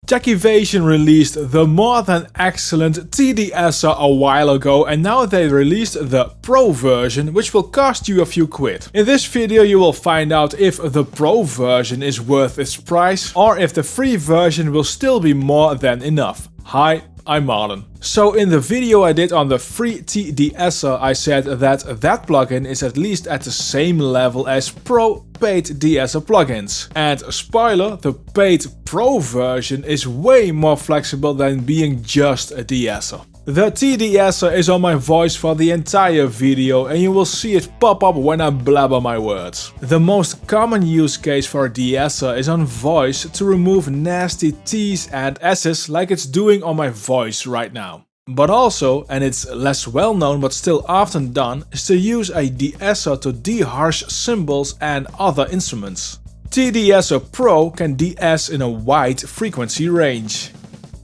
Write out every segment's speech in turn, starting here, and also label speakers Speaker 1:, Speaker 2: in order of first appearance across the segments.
Speaker 1: Techivation released the more than excellent T-de-esser a while ago, and now they released the Pro version, which will cost you a few quid. In this video you will find out if the Pro version is worth its price or if the free version will still be more than enough. Hi, I'm Marlon. So in the video I did on the free T-de-esser, I said that plugin is at least at the same level as Pro paid de-esser plugins. And spoiler, the paid Pro version is way more flexible than being just a de-esser. The T-de-esser is on my voice for the entire video and you will see it pop up when I blabber my words. The most common use case for a de-esser is on voice to remove nasty T's and S's like it's doing on my voice right now. But also, and it's less well known but still often done, is to use a de-esser to de-harsh cymbals and other instruments. T-de-esser Pro can de-ess in a wide frequency range.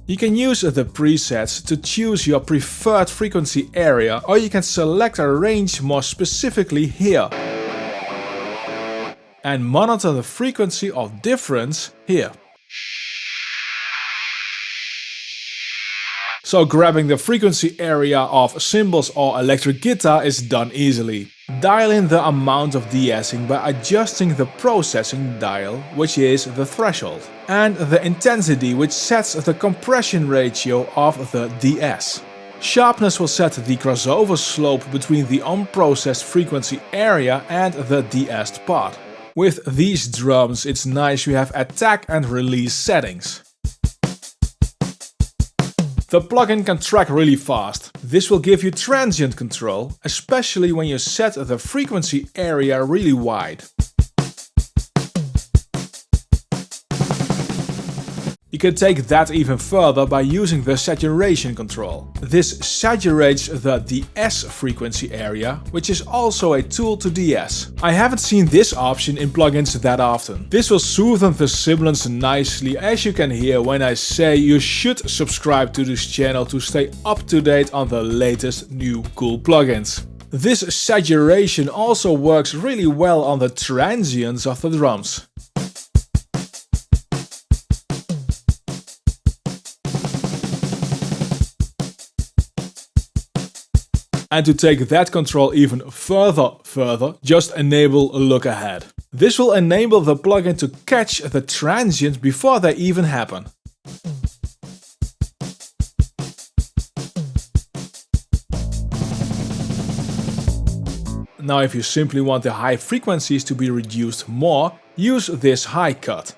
Speaker 1: You can use the presets to choose your preferred frequency area, or you can select a range more specifically here and monitor the frequency of difference here. So grabbing the frequency area of cymbals or electric guitar is done easily. Dial in the amount of de-essing by adjusting the processing dial, which is the threshold, and the intensity, which sets the compression ratio of the de-ess. Sharpness will set the crossover slope between the unprocessed frequency area and the de-essed part. With these drums it's nice you have attack and release settings. The plugin can track really fast. This will give you transient control, especially when you set the frequency area really wide. You can take that even further by using the saturation control. This saturates the de-ess frequency area, which is also a tool to de-ess. I haven't seen this option in plugins that often. This will smoothen the sibilance nicely, as you can hear when I say you should subscribe to this channel to stay up to date on the latest new cool plugins. This saturation also works really well on the transients of the drums. And to take that control even further, just enable look ahead. This will enable the plugin to catch the transients before they even happen. Now if you simply want the high frequencies to be reduced more, use this high cut.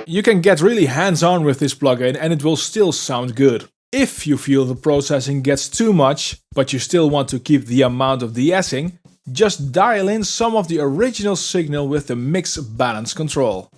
Speaker 1: You can get really hands-on with this plugin and it will still sound good. If you feel the processing gets too much, but you still want to keep the amount of de-essing, just dial in some of the original signal with the mix balance control.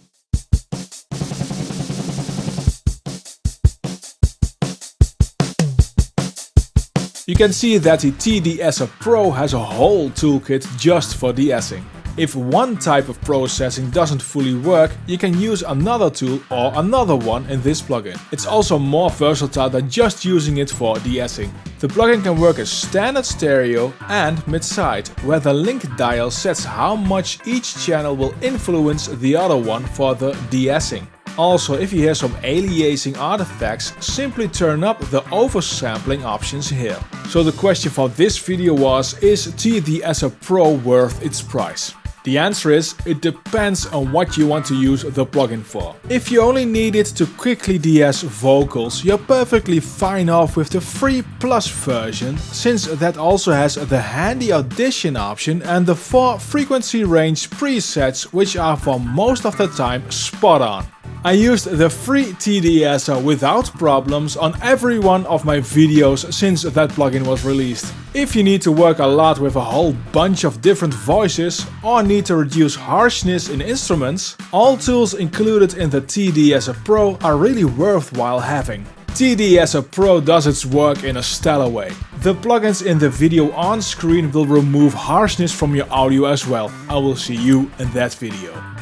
Speaker 1: You can see that the T-de-esser Pro has a whole toolkit just for de-essing. If one type of processing doesn't fully work, you can use another tool or another one in this plugin. It's also more versatile than just using it for de-essing. The plugin can work as standard stereo and mid-side, where the link dial sets how much each channel will influence the other one for the de-essing. Also, if you hear some aliasing artifacts, simply turn up the oversampling options here. So the question for this video was, is T-de-esser Pro worth its price? The answer is, it depends on what you want to use the plugin for. If you only need it to quickly de-ess vocals, you're perfectly fine off with the free Plus version, since that also has the handy audition option and the 4 frequency range presets, which are for most of the time spot on. I used the free T-de-esser without problems on every one of my videos since that plugin was released. If you need to work a lot with a whole bunch of different voices or need to reduce harshness in instruments, all tools included in the T-de-esser Pro are really worthwhile having. T-de-esser Pro does its work in a stellar way. The plugins in the video on screen will remove harshness from your audio as well. I will see you in that video.